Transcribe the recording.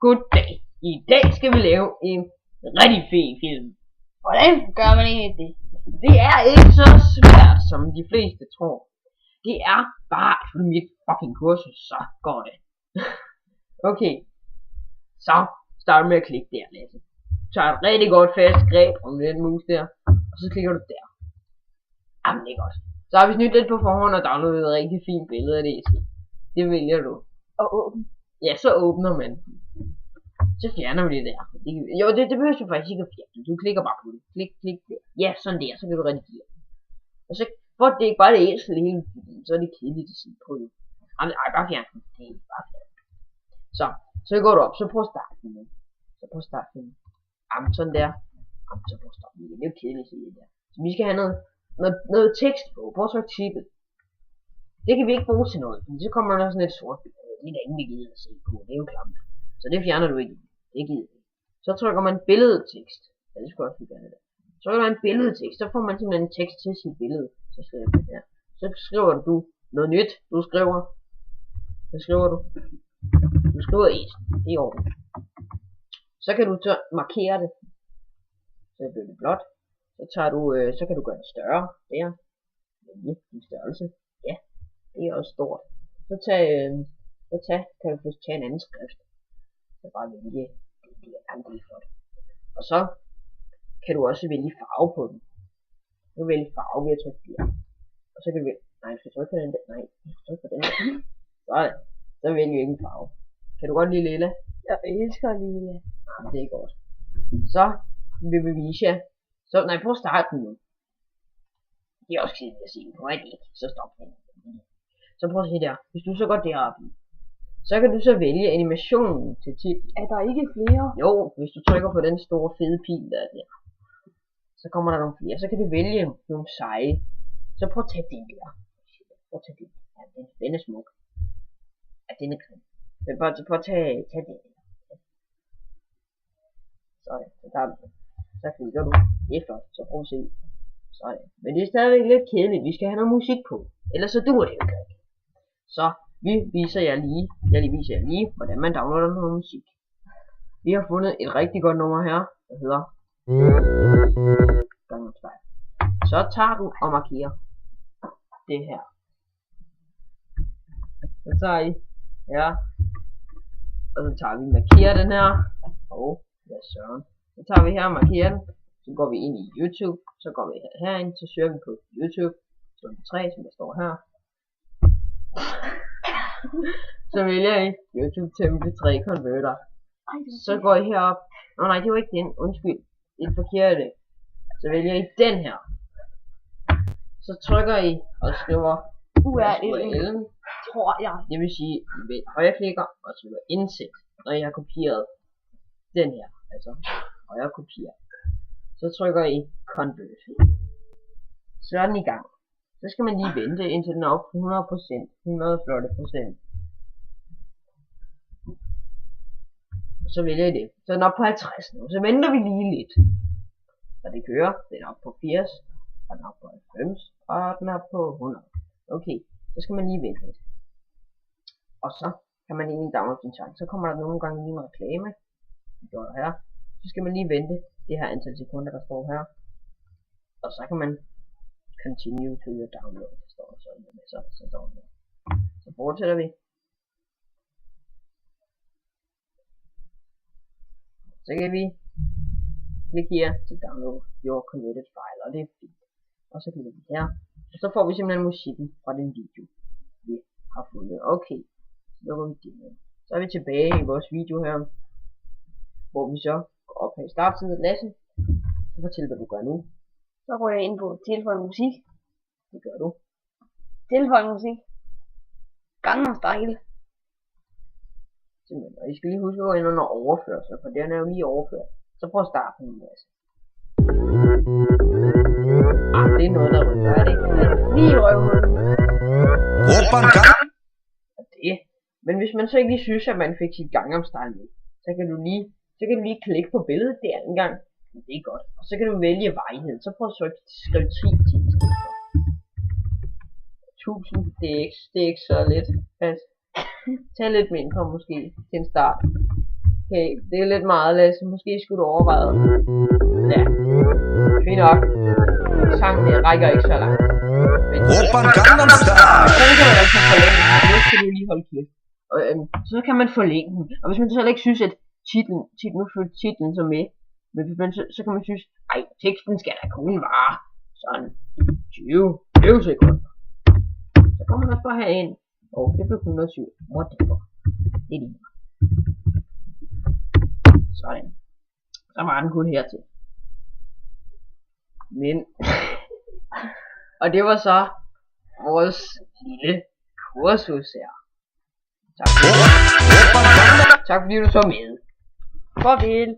Goddag. I dag skal vi lave en rigtig fed film. Hvordan gør man egentlig det? Det er ikke så svært, som de fleste tror. Det er bare at følge mit fucking kursus, så går det. Okay. Så start med at klikke der, Lasse. Tag et rigtig godt fast greb om den mus der, og så klikker du der. Jamen, det er godt. Så har vi snydt lidt på forhånd og downloadet et rigtig fint billede af det. Det vælger du. Og åbne. Ja, så åbner man. Så fjerner vi det der. Det behøver du faktisk ikke at fjerne. Du klikker bare på det. Klik der. Ja, sådan der. Så kan du redigere. Og så, for det ikke bare det æsel hele tiden, så er det kedeligt at sige på det. Ej, bare fjern den. Det er bare fjern. Så går du op. Så prøv at starte den. Jamen, sådan der. Jamen, så prøv at stoppe den. Det er jo kedeligt at sige det der. Så vi skal have noget tekst på. Prøv at trykke tippet. Det kan vi ikke bruge til noget. Fordi så kommer der sådan et sort. Det er der ingen, vi gider at se på. Det er jo klamt. Så det fjerner du ikke. Det gider vi. Så trykker man billedtekst. Ja, det skulle også blive gerne der. Så trykker man billedtekst. Så får man simpelthen en tekst til sit billede. Så skriver du der. Så skriver du noget nyt. Du skriver. Så skriver du. Du skriver et. Det er i orden. Så kan du så markere det. Så bliver det blåt. Så kan du gøre det større. Der. Din størrelse. Ja. Det er også stort. Så kan du tage en anden skrift. Så bare vælge det er rigtig flot. Og så kan du også vælge farve på den. Du kan vælge farve ved at trykke der. Og så kan du vælge, nej, jeg skal trykke på den der. Nej, jeg skal trykke på den der. Så vælger du ikke en farve. Kan du godt lide lilla? Jeg elsker lilla. Nej, det er godt. Så vil vi vise jer. Så, nej, prøv at starte den nu. Det er også kedeligt at sige. Prøv at ikke. Så stop den. Så prøv at se der. Hvis du så går deroppe, så kan du så vælge animationen til titel. Er der ikke flere? Jo, hvis du trykker på den store fede pil der er der, så kommer der nogle flere. Så kan du vælge nogle seje. Så prøv at tage den der. Prøv at tage den. Ja, den er smuk. Ja, den er grim. Men prøv at tage den der. Sådan, så klikker du. Det er flot, så prøv at se. Sådan. Men det er stadigvæk lidt kedeligt. Vi skal have noget musik på. Ellers så duer det jo ikke. Så jeg viser jer lige, hvordan man downloader noget musik. Vi har fundet et rigtig godt nummer her, der hedder Gangnam Style. Så tager du og markerer det her. Så tager I her, og så tager vi markerer den her. Hvad søren. Så tager vi her og markerer den. Så går vi ind i YouTube, så går vi herind, så søger vi på YouTube, så 3, som der står her. Så vælger I YouTube MP3 Converter. Så går I herop. Nej, det var ikke den. Undskyld. Det er forkert. Så vælger I den her. Så trykker I og skriver URL'en. Tror jeg. Det vil sige, I højreklikker og trykker indsæt, når I har kopieret den her. Altså højre kopier. Så trykker I Convert. Så er den i gang. Så skal man lige vente indtil den er op på 100%. 100%. Og så vælger I det. Så er den op på 50 nu. Så venter vi lige lidt. Så det kører. Den er op på 80. Og den er op på 90. Og den er på 100. Okay. Så skal man lige vente lidt. Og så kan man egentlig downloade sin sang. Så kommer der nogle gange lige en reklame. Det gør der her. Så skal man lige vente det her antal sekunder, der står her. Og så kan man continue to your download. Så står det. Så fortsætter vi. Så kan vi klikke her til download your converted file, og det er fint. Og så klikker vi her, og så får vi simpelthen musikken fra den video, vi har fundet. Okay, så lukker vi det med. Så er vi tilbage i vores video her, hvor vi så går op her i startsiden. Lasse, så fortæl hvad du gør nu. Så går jeg ind på tilføj musik. Det gør du. Tilføj musik. Gangnam Style. Simpelthen. Og I skal lige huske at gå ind under overførsel, for den er jo lige overført. Så prøv at starte den, Lasse. Det er noget, der rykker, er det ikke? Lige i røven. Det. Men hvis man så ikke lige synes, at man fik sit Gangnam Style med, så kan du lige klikke på billedet der en gang. Det er godt. Og så kan du vælge varighed. Så prøv at skrive 10 i stedet for. 1000, det er ikke så lidt. Pas. Tag lidt mindre måske til en start. Okay, det er lidt meget, Lasse. Måske skulle du overveje. Ja, fint nok. Sangen rækker ikke så langt. Men Oppan Gangnam Style. så kan man altså forlænge den. Nu skal du lige holde kæft. Og så kan man forlænge den. Og hvis man så ikke synes, at titlen så med. Men hvis man så kan man synes, ej, teksten skal da kun vare sådan 20 sekunder. Så kommer man også bare herind. Og det blev 107. Whatever. Det er lige. Sådan. Så var den kun hertil. Men og det var så vores lille kursus her. Tak fordi du så med. Farvel.